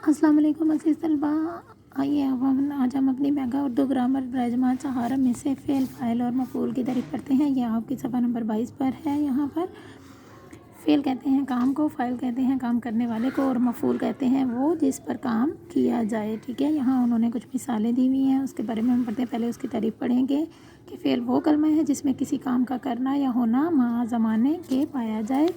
अस्सलाम वालेकुम अज़ीज़ तलबा। आइए अब आज हम अपनी मेगा उर्दू ग्रामर ब्रजमान सहारा में से फ़ेल फ़ाइल और मफ़ूल की तारीफ़ करते हैं। यह आपकी सफ़ा नंबर 22 पर है। यहाँ पर फ़ेल कहते हैं काम को, फ़ाइल कहते हैं काम करने वाले को और मफ़ूल कहते हैं वो जिस पर काम किया जाए। ठीक है, यहाँ उन्होंने कुछ मिसालें दी हुई हैं, उसके बारे में हम पढ़ते हैं। पहले उसकी तारीफ़ पढ़ेंगे कि फ़ेल वो कलमा है जिसमें किसी काम का करना या होना मा ज़माने के पाया जाए।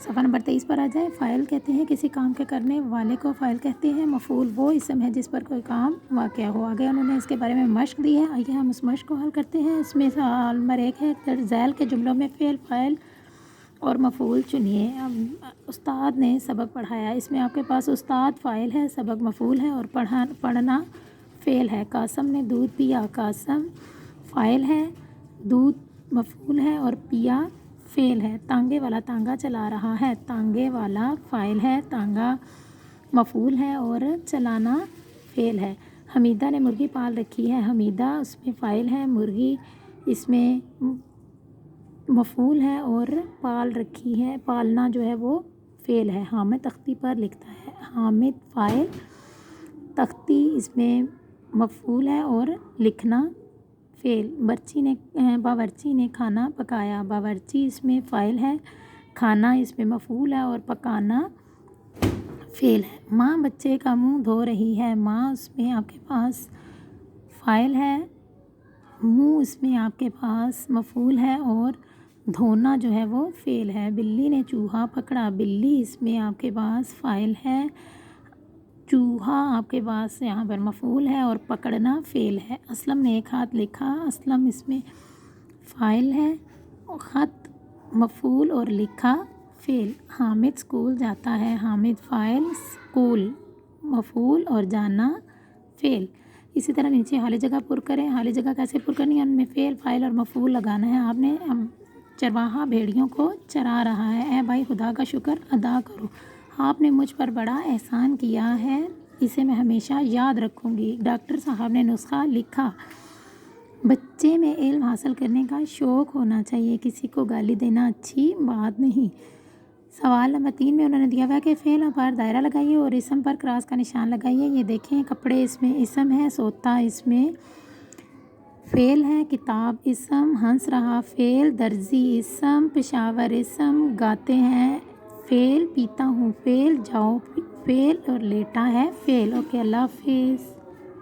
सफ़ा नंबर 23 पर आ जाए। फ़ाइल कहते हैं किसी काम के करने वाले को फ़ाइल कहते हैं। मफ़ूल वो इसम है जिस पर कोई काम वाक़या हो। आगे उन्होंने इसके बारे में मश्क दी है। आइए हम उस मश्क को हल करते हैं। इसमें सवाल नंबर 1 है, ज़ैल के जुमलों में फ़ेल फ़ाइल और मफ़ूल चुनिए। अब उस्ताद ने सबक पढ़ाया, इसमें आपके पास उस्ताद फ़ाइल है, सबक मफ़ूल है और पढ़ना फ़ेल है। कासम ने दूध पिया, कासम फ़ाइल है, दूध मफ़ूल है और पिया फ़ेल है। तांगे वाला तांगा चला रहा है, तांगे वाला फ़ाइल है, तांगा मफ़ूल है और चलाना फ़ेल है। हमीदा ने मुर्गी पाल रखी है, हमीदा उसमें फ़ाइल है, मुर्गी इसमें मफ़ूल है और पाल रखी है, पालना जो है वो फ़ेल है। हामिद तख्ती पर लिखता है, हामिद फ़ाइल, तख्ती इसमें मफ़ूल है और लिखना फ़ेल। बावर्ची ने खाना पकाया, बावर्ची इसमें फ़ाइल है, खाना इसमें मफ़ूल है और पकाना फ़ेल है। माँ बच्चे का मुंह धो रही है, माँ उसमें आपके पास फ़ाइल है, मुंह इसमें आपके पास मफ़ूल है और धोना जो है वो फ़ेल है। बिल्ली ने चूहा पकड़ा, बिल्ली इसमें आपके पास फ़ाइल है, चूहा आपके पास यहाँ पर मफ़ूल है और पकड़ना फ़ेल है। असलम ने एक ख़त लिखा, असलम इसमें फ़ाइल है, ख़त मफ़ूल और लिखा फ़ेल। हामिद स्कूल जाता है, हामिद फ़ाइल, स्कूल मफ़ूल और जाना फ़ेल। इसी तरह नीचे खाली जगह पुर करें। खाली जगह कैसे पुर करनी है, उनमें फ़ेल फ़ाइल और मफ़ूल लगाना है आपने। चरवाहा भेड़ियों को चरा रहा है, ए भाई खुदा का शुक्र अदा करो, आपने मुझ पर बड़ा एहसान किया है, इसे मैं हमेशा याद रखूँगी। डॉक्टर साहब ने नुस्खा लिखा, बच्चे में इल्म हासिल करने का शौक़ होना चाहिए, किसी को गाली देना अच्छी बात नहीं। सवाल नंबर 3 में उन्होंने दिया हुआ है कि फ़ेल पर दायरा लगाइए और इसम पर क्रॉस का निशान लगाइए। ये देखें, कपड़े इसमें इसम है, सोता इसमें फ़ेल है, किताब इसम, हंस रहा फ़ेल, दर्जी इसम, पेशावर इसम, गाते हैं फ़ेल, पीता हूँ फ़ेल, जाओ फ़ेल और लेटा है फ़ेल। ओके, अल्लाह हाफ़िज़।